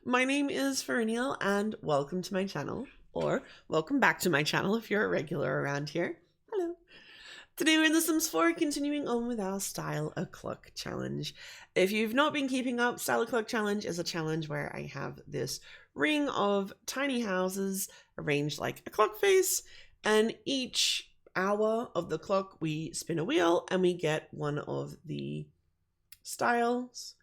my name is Fariniel and welcome to my channel, or welcome back to my channel if you're a regular around here. Hello. Today we're in The Sims 4, continuing on with our Style a Clock challenge. If you've not been keeping up, Style a Clock challenge is a challenge where I have this ring of tiny houses arranged like a clock face, and each hour of the clock we spin a wheel and we get one of the styles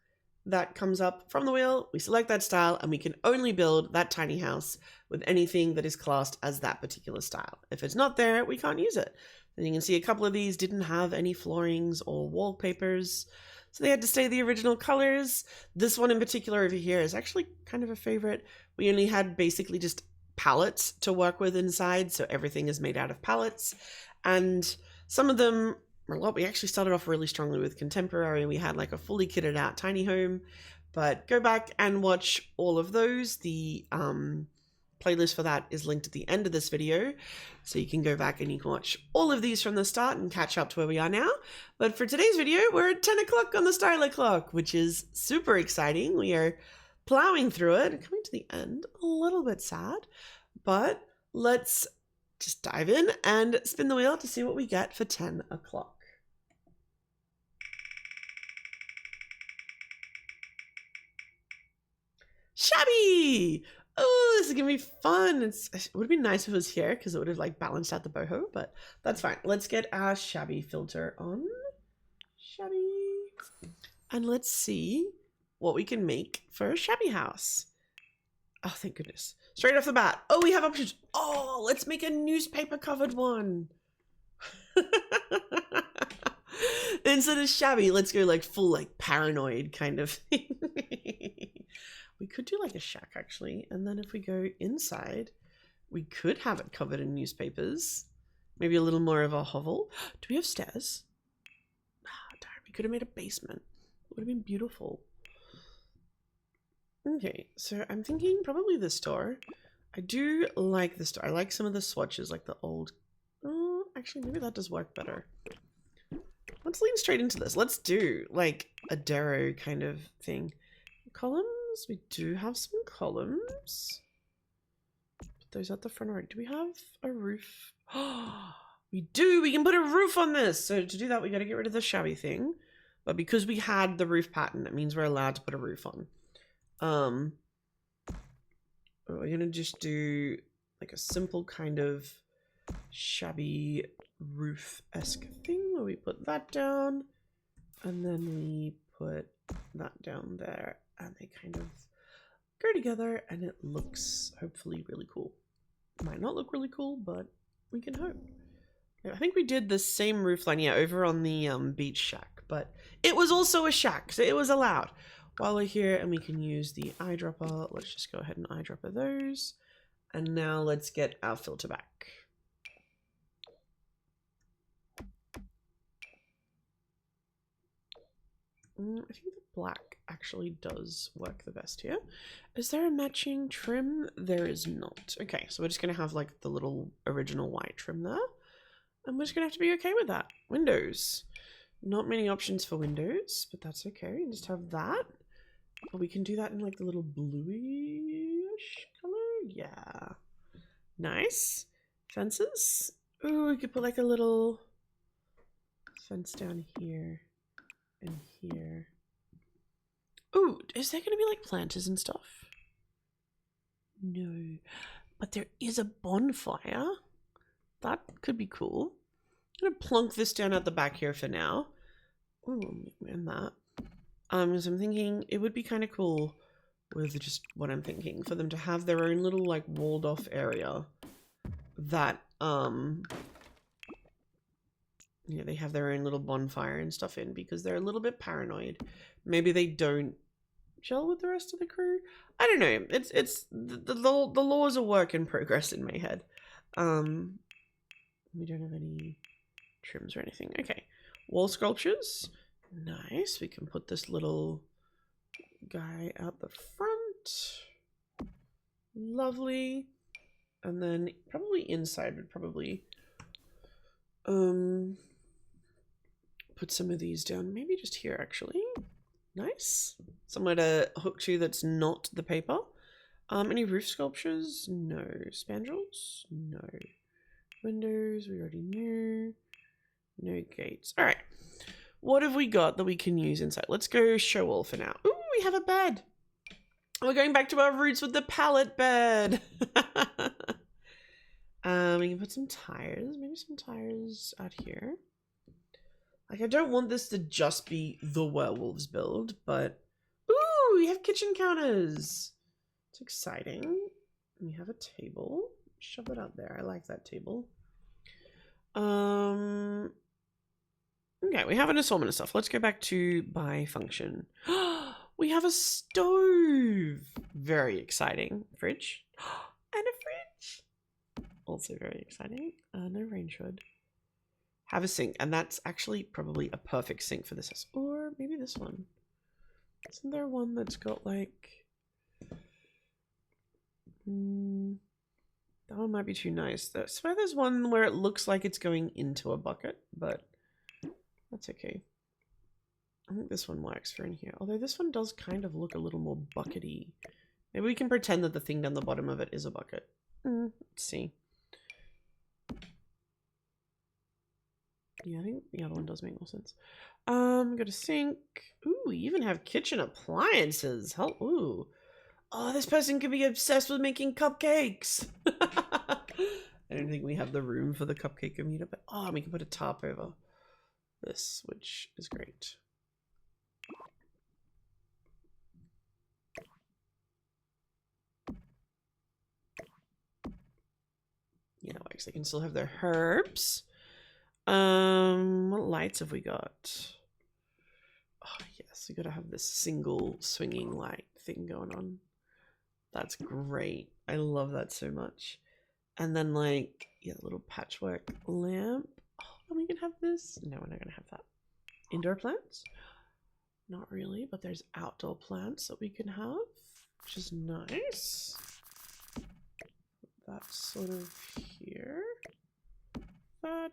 that comes up from the wheel. We select that style and we can only build that tiny house with anything that is classed as that particular style. If it's not there, we can't use it. And you can see a couple of these didn't have any floorings or wallpapers, so they had to stay the original colors. This one in particular over here is actually kind of a favorite. We only had basically just palettes to work with inside, so everything is made out of palettes. And some of them, we actually started off really strongly with contemporary. We had like a fully kitted out tiny home, but go back and watch all of those. The playlist for that is linked at the end of this video, so you can go back and you can watch all of these from the start and catch up to where we are now. But for today's video, we're at 10 o'clock on the Style a Clock, which is super exciting. We are plowing through it, coming to the end, a little bit sad, but let's just dive in and spin the wheel to see what we get for 10 o'clock. Shabby! Oh, this is gonna be fun. It would have been nice if it was here because it would have like balanced out the boho, but that's fine. Let's get our shabby filter on. Shabby. And let's see what we can make for a shabby house. Oh, thank goodness. Straight off the bat. Oh, we have options. Oh, let's make a newspaper covered one. Instead of shabby, let's go like full like paranoid kind of thing. We could do like a shack actually. And then if we go inside, we could have it covered in newspapers. Maybe a little more of a hovel. Do we have stairs? Ah, darn, we could have made a basement. It would have been beautiful. Okay, so I'm thinking probably this door. I do like this door. I like some of the swatches, like the old... Oh, actually, maybe that does work better. Let's lean straight into this. Let's do like a Darrow kind of thing. Columns? We do have some columns. Put those at the front right. Do we have a roof? Oh, we do! We can put a roof on this! So to do that, we got to get rid of the shabby thing. But because we had the roof pattern, it means we're allowed to put a roof on. We're gonna just do like a simple kind of shabby roof-esque thing where we put that down and then we put that down there and they kind of go together and it looks hopefully really cool. Might not look really cool, but we can hope. I think we did the same roof line, yeah, over on the beach shack, but it was also a shack, so it was allowed. While we're here and we can use the eyedropper, let's just go ahead and eyedropper those. And now let's get our filter back. I think the black actually does work the best here. Is there a matching trim? There is not. Okay, so we're just going to have like the little original white trim there. And we're just going to have to be okay with that. Windows. Not many options for windows, but that's okay. We just have that. Oh, we can do that in like the little bluish color. Yeah. Nice. Fences. Oh, we could put like a little fence down here and here. Oh, is there going to be like planters and stuff? No. But there is a bonfire. That could be cool. I'm going to plunk this down at the back here for now. Oh, and that. So I'm thinking it would be kind of cool with just what I'm thinking for them to have their own little like walled off area that yeah, they have their own little bonfire and stuff in because they're a little bit paranoid. Maybe they don't gel with the rest of the crew. I don't know. It's the law is a work in progress in my head. We don't have any trims or anything. Okay, wall sculptures. Nice. We can put this little guy out the front. Lovely. And then probably inside would probably put some of these down. Maybe just here actually. Nice. Somewhere to hook to that's not the paper. Any roof sculptures? No. Spandrels? No. Windows, we already knew. No gates. All right. What have we got that we can use inside? Let's go show all for now. Ooh, we have a bed. We're going back to our roots with the pallet bed. We can put some tires. Maybe some tires out here. Like, I don't want this to just be the werewolves build, but... Ooh, we have kitchen counters. It's exciting. We have a table. Shove it out there. I like that table. Okay, we have an assortment of stuff. Let's go back to by function. We have a stove. Very exciting. Fridge. And a fridge. Also very exciting. No range hood. Have a sink. And that's actually probably a perfect sink for this house. Or maybe this one. Isn't there one that's got like... that one might be too nice. I swear there's one where it looks like it's going into a bucket, but that's okay. I think this one works for in here. Although this one does kind of look a little more buckety. Maybe we can pretend that the thing down the bottom of it is a bucket. Let's see. Yeah, I think the other one does make more sense. Got a sink. Ooh, we even have kitchen appliances. Hell, ooh. Oh, this person could be obsessed with making cupcakes. I don't think we have the room for the cupcake meter, but oh, we can put a tarp over this, which is great. Yeah, that works. They can still have their herbs. What lights have we got? Oh, yes, we gotta have this single swinging light thing going on. That's great. I love that so much. And then, like, yeah, a little patchwork lamp. Oh, and we can have this. No, we're not gonna have that. Indoor plants? Not really, but there's outdoor plants that we can have, which is nice. That's sort of here. That.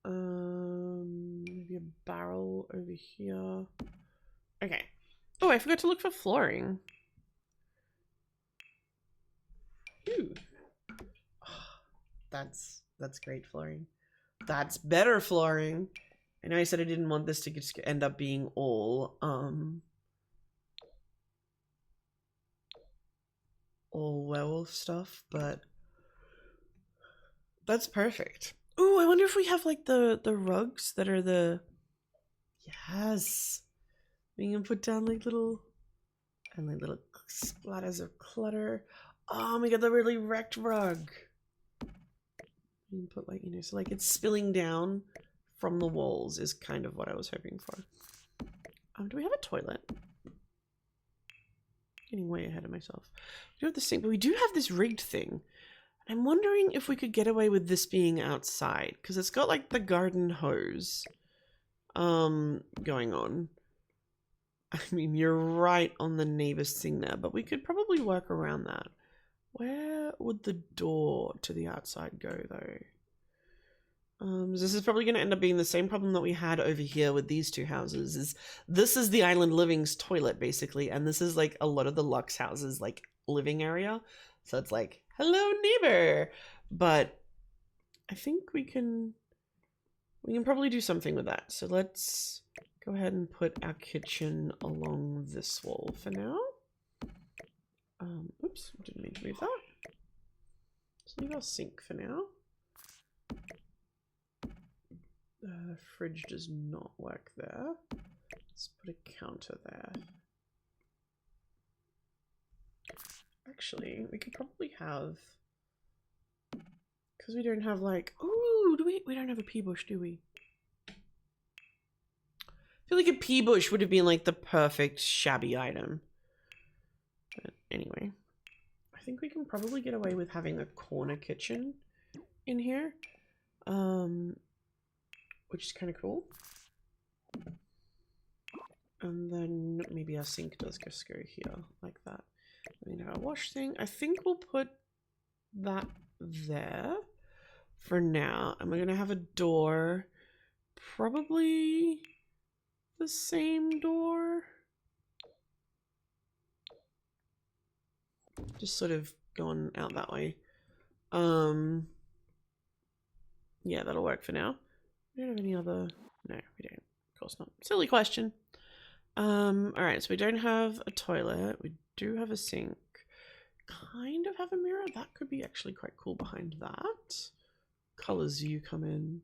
Maybe a barrel over here. Okay. Oh, I forgot to look for flooring. Ooh. Oh, that's great flooring. That's better flooring. I know I said I didn't want this to just end up being all werewolf stuff, but that's perfect. Ooh, I wonder if we have like the rugs that are the... Yes. We can put down like little splatters of clutter. Oh, we got the really wrecked rug. You can put like, you know, so like it's spilling down from the walls is kind of what I was hoping for. Do we have a toilet? Getting way ahead of myself. We do have the sink, but we do have this rigged thing. I'm wondering if we could get away with this being outside, because it's got like the garden hose going on. I mean, you're right on the neighbor's thing there, but we could probably work around that. Where would the door to the outside go, though? This is probably going to end up being the same problem that we had over here with these two houses. This is the Island Living's toilet, basically, and this is like a lot of the Lux houses, like living area. So it's like, hello, neighbor. But I think we can probably do something with that. So let's go ahead and put our kitchen along this wall for now. Oops, didn't mean to move that. Let's leave our sink for now. The fridge does not work there. Let's put a counter there. Actually, we could probably have, because we don't have like, ooh, we don't have a pea bush, do we? I feel like a pea bush would have been like the perfect shabby item. But anyway, I think we can probably get away with having a corner kitchen in here, which is kind of cool. And then maybe our sink does just go here like that. And then our wash thing. I think we'll put that there for now. And we're gonna have a door, probably the same door. Just sort of going out that way. Yeah, that'll work for now. We don't have any other... No, we don't. Of course not. Silly question. Alright, so we don't have a toilet. We do have a sink. Kind of have a mirror. That could be actually quite cool behind that. Colors you come in.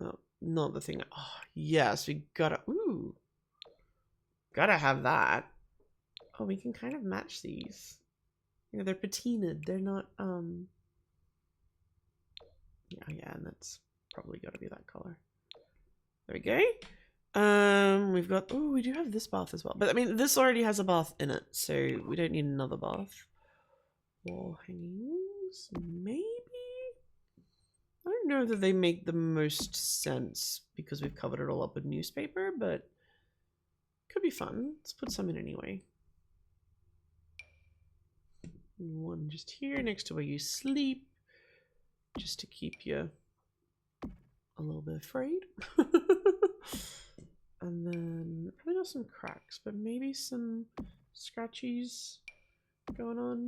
Oh, not the thing. Oh, yes, we gotta... Ooh. Gotta have that. Oh, we can kind of match these. You know, they're patinaed. They're not, yeah, and that's probably gotta be that color. There we go. We've got... Oh, we do have this bath as well. But, I mean, this already has a bath in it, so we don't need another bath. Wall hangings, maybe? I don't know that they make the most sense because we've covered it all up with newspaper, but could be fun. Let's put some in anyway. One just here next to where you sleep, just to keep you a little bit afraid. And then probably not some cracks, but maybe some scratchies going on.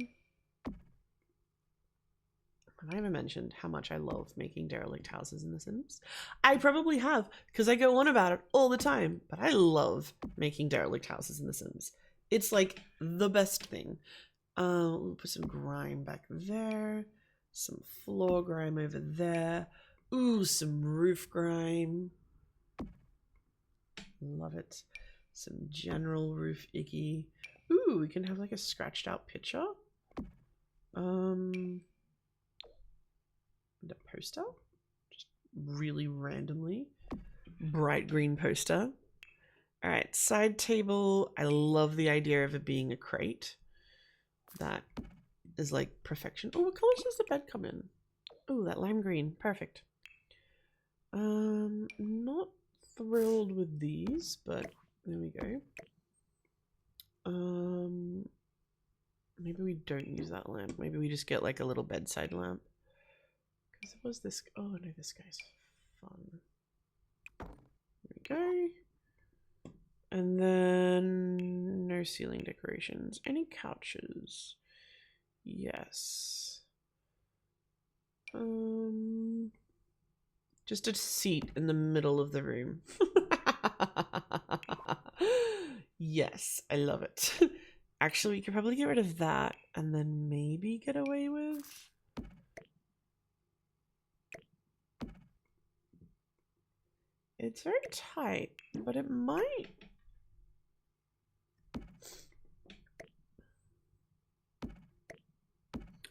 Have I ever mentioned how much I love making derelict houses in The Sims? I probably have, because I go on about it all the time, but I love making derelict houses in The Sims. It's like the best thing. We'll put some grime back there, some floor grime over there. Ooh, some roof grime. Love it. Some general roof icky. Ooh, we can have like a scratched out picture. And a poster. Just really randomly. Bright green poster. Alright, side table. I love the idea of it being a crate. That is like perfection. Oh, what colors does the bed come in? Oh, that lime green. Perfect. Not thrilled with these, but there we go. Maybe we don't use that lamp. Maybe we just get like a little bedside lamp. Because it was this... Oh, no, this guy's fun. There we go. And then no ceiling decorations. Any couches? Yes. Just a seat in the middle of the room. Yes, I love it. Actually, we could probably get rid of that and then maybe get away with... It's very tight, but it might...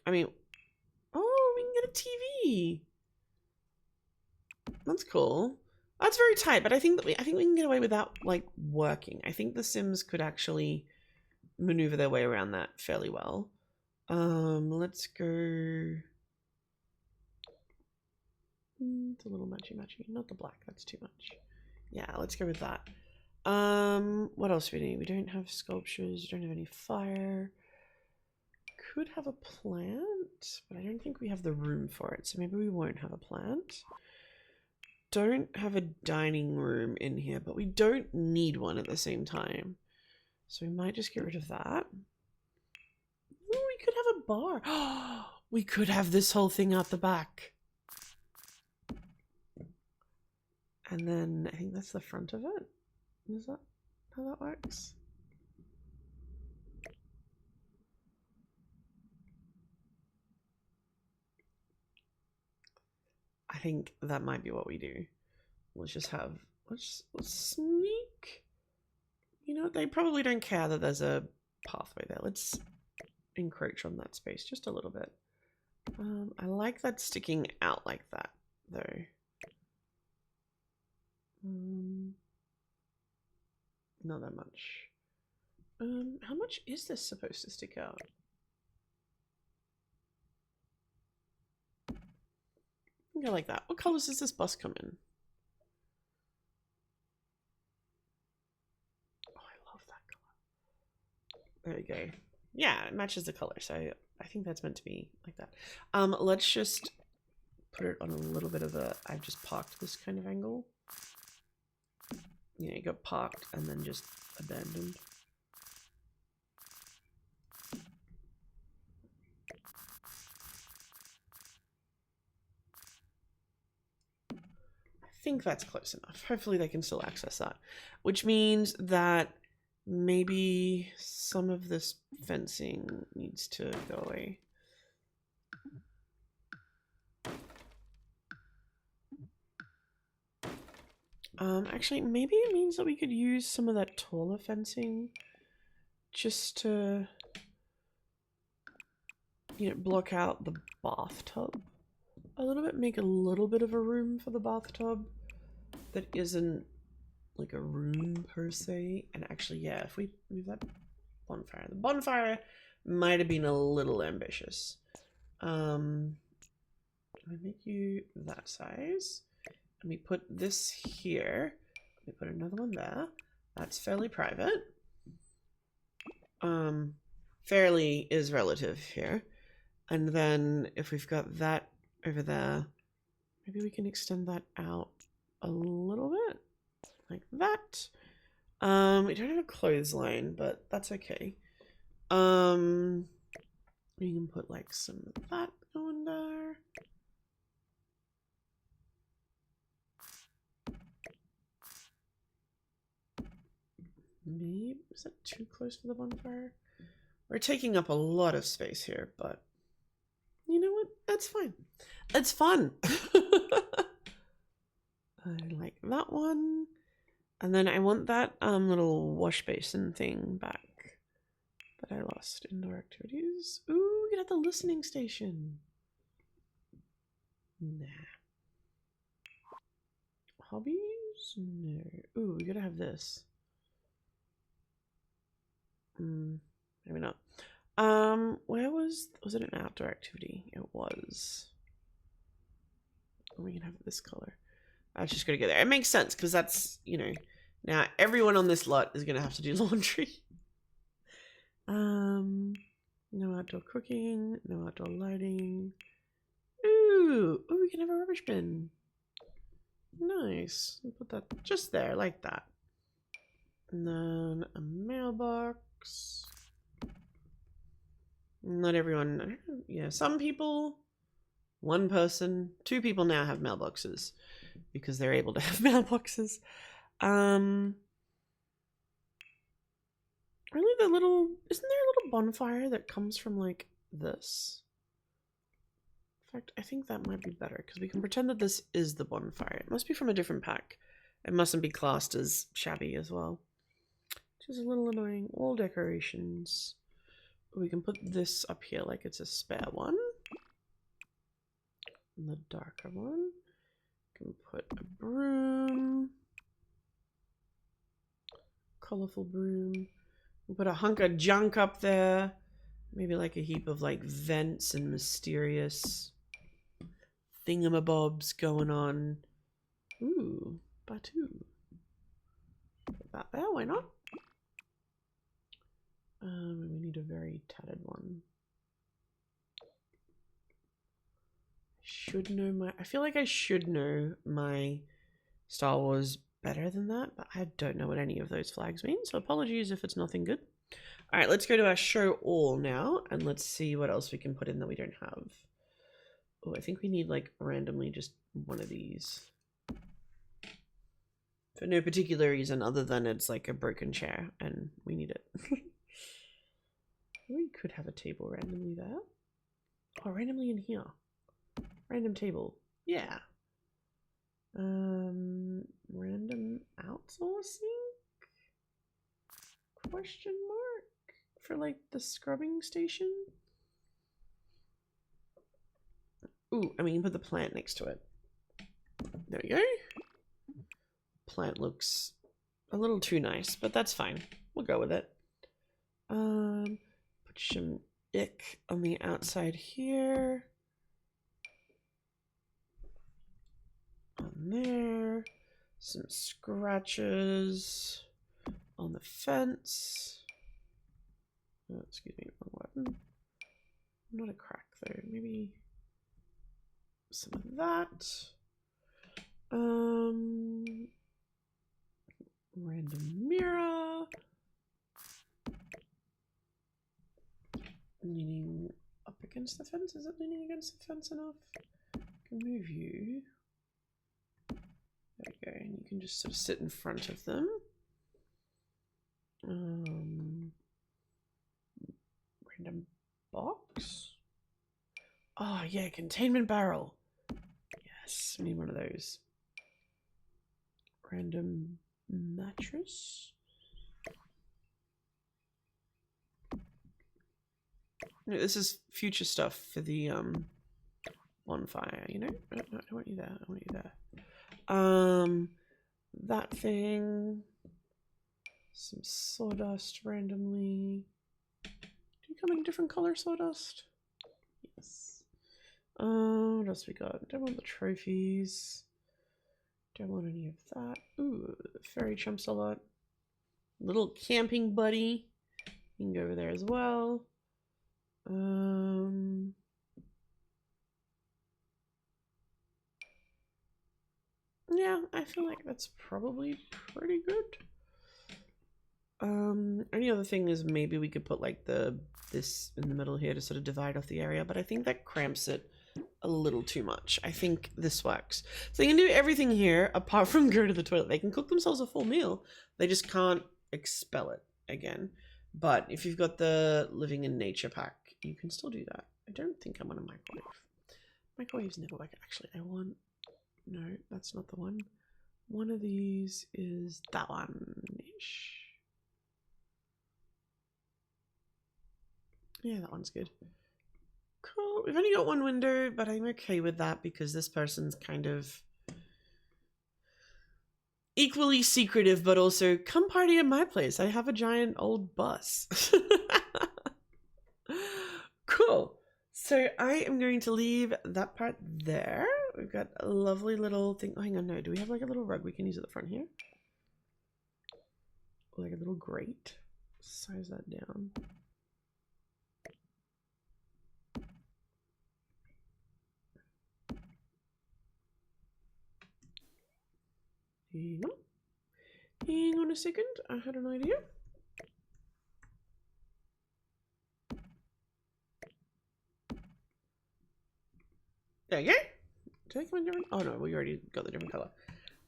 I mean, oh, we can get a TV. That's cool. That's very tight, but I think we can get away with that like working. I think the Sims could actually maneuver their way around that fairly well. Let's go. It's a little matchy. Not the black. That's too much. Yeah, let's go with that. What else do we need? We don't have sculptures. We don't have any fire. Could have a plant, but I don't think we have the room for it, so maybe we won't have a plant. Don't have a dining room in here, but we don't need one at the same time, so we might just get rid of that. Ooh, we could have a bar. We could have this whole thing out the back, and then I think that's the front of it. Is that how that works? I think that might be what we do. Let's just have, let's sneak. You know, they probably don't care that there's a pathway there. Let's encroach on that space just a little bit. I like that sticking out like that, though. Not that much. How much is this supposed to stick out? Go like that. What colors does this bus come in? Oh, I love that color. There we go. Yeah, it matches the color, so I think that's meant to be like that. Let's just put it on a little bit of a... I've just parked this kind of angle. You know, you got parked and then just abandoned. think that's close enough. Hopefully they can still access that. Which means that maybe some of this fencing needs to go away. Actually, maybe it means that we could use some of that taller fencing just to, you know, block out the bathtub a little bit, make a little bit of a room for the bathtub that isn't like a room per se. And actually, yeah, if we move that bonfire, the bonfire might have been a little ambitious. We make you that size. And we put this here. We put another one there. That's fairly private. Fairly is relative here. And then if we've got that over there, maybe we can extend that out a little bit. Like that. We don't have a clothesline, but that's okay. We can put like some of that going there. Maybe, is that too close for the bonfire? We're taking up a lot of space here, but you know what? That's fine. It's fun. I like that one. And then I want that little wash basin thing back that I lost. Indoor activities. Ooh, we can have the listening station. Nah. Hobbies? No. Ooh, we gotta have this. Maybe not. Where was it an outdoor activity? It was. We can have this color. I just gotta go there. It makes sense because that's, you know, now everyone on this lot is gonna have to do laundry. No outdoor cooking, no outdoor lighting. Ooh, we can have a rubbish bin. Nice. We'll put that just there, like that. And then a mailbox. Not everyone, yeah, some people, one person, two people now have mailboxes because they're able to have mailboxes. Really, isn't there a little bonfire that comes from like this? In fact, I think that might be better because we can pretend that this is the bonfire. It must be from a different pack. It mustn't be classed as shabby as well. Which is a little annoying. Wall decorations. We can put this up here like it's a spare one. And the darker one. We can put a broom. Colorful broom. We'll put a hunk of junk up there. Maybe like a heap of like vents and mysterious thingamabobs going on. Ooh, Batu. Put that there, why not? We need a very tattered one. I feel like I should know my Star Wars better than that, but I don't know what any of those flags mean, so apologies if it's nothing good. All right, let's go to our show all now, and let's see what else we can put in that we don't have. Oh, I think we need like randomly just one of these. For no particular reason other than it's like a broken chair and we need it. We could have a table randomly there. Oh, randomly in here. Random table. Yeah. Random outsourcing? Question mark? For like the scrubbing station? Ooh, I mean, you can put the plant next to it. There we go. Plant looks a little too nice, but that's fine. We'll go with it. Put some ick on the outside here. On there. Some scratches on the fence. Oh, excuse me, wrong weapon. Not a crack though. Maybe some of that. Random mirror. Leaning up against the fence. Is it leaning against the fence enough? I can move you. There we go. And you can just sort of sit in front of them. Random box. Oh yeah, containment barrel. Yes, we need one of those. Random mattress. No, this is future stuff for the bonfire, you know? No, I don't want you there. I want you there. That thing. Some sawdust randomly. Do you come in different color sawdust? Yes. What else we got? Don't want the trophies. Don't want any of that. Ooh, fairy chumps a lot. Little camping buddy. You can go over there as well. Yeah, I feel like that's probably pretty good. Any other thing is maybe we could put like this in the middle here to sort of divide off the area, but I think that cramps it a little too much. I think this works. So they can do everything here apart from go to the toilet. They can cook themselves a full meal. They just can't expel it again. But if you've got the living in nature pack, you can still do that. I don't think I want a microwave. Microwaves never work. Actually, I want... No, that's not the one. One of these is that one-ish. Yeah, that one's good. Cool. We've only got one window, but I'm okay with that because this person's kind of equally secretive, but also come party at my place. I have a giant old bus. Cool. So I am going to leave that part there. We've got a lovely little thing. Oh, hang on. No, do we have like a little rug we can use at the front here? Like a little grate. Size that down. Hang on a second. I had an idea. There you go. Did I come in different? Oh no, we already got the different color.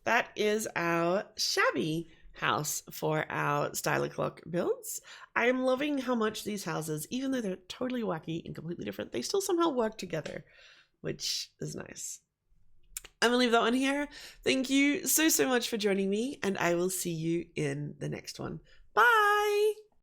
That is our shabby house for our style o'clock builds. I am loving how much these houses, even though they're totally wacky and completely different, they still somehow work together, which is nice. I'm gonna leave that one here. Thank you so much for joining me, and I will see you in the next one. Bye!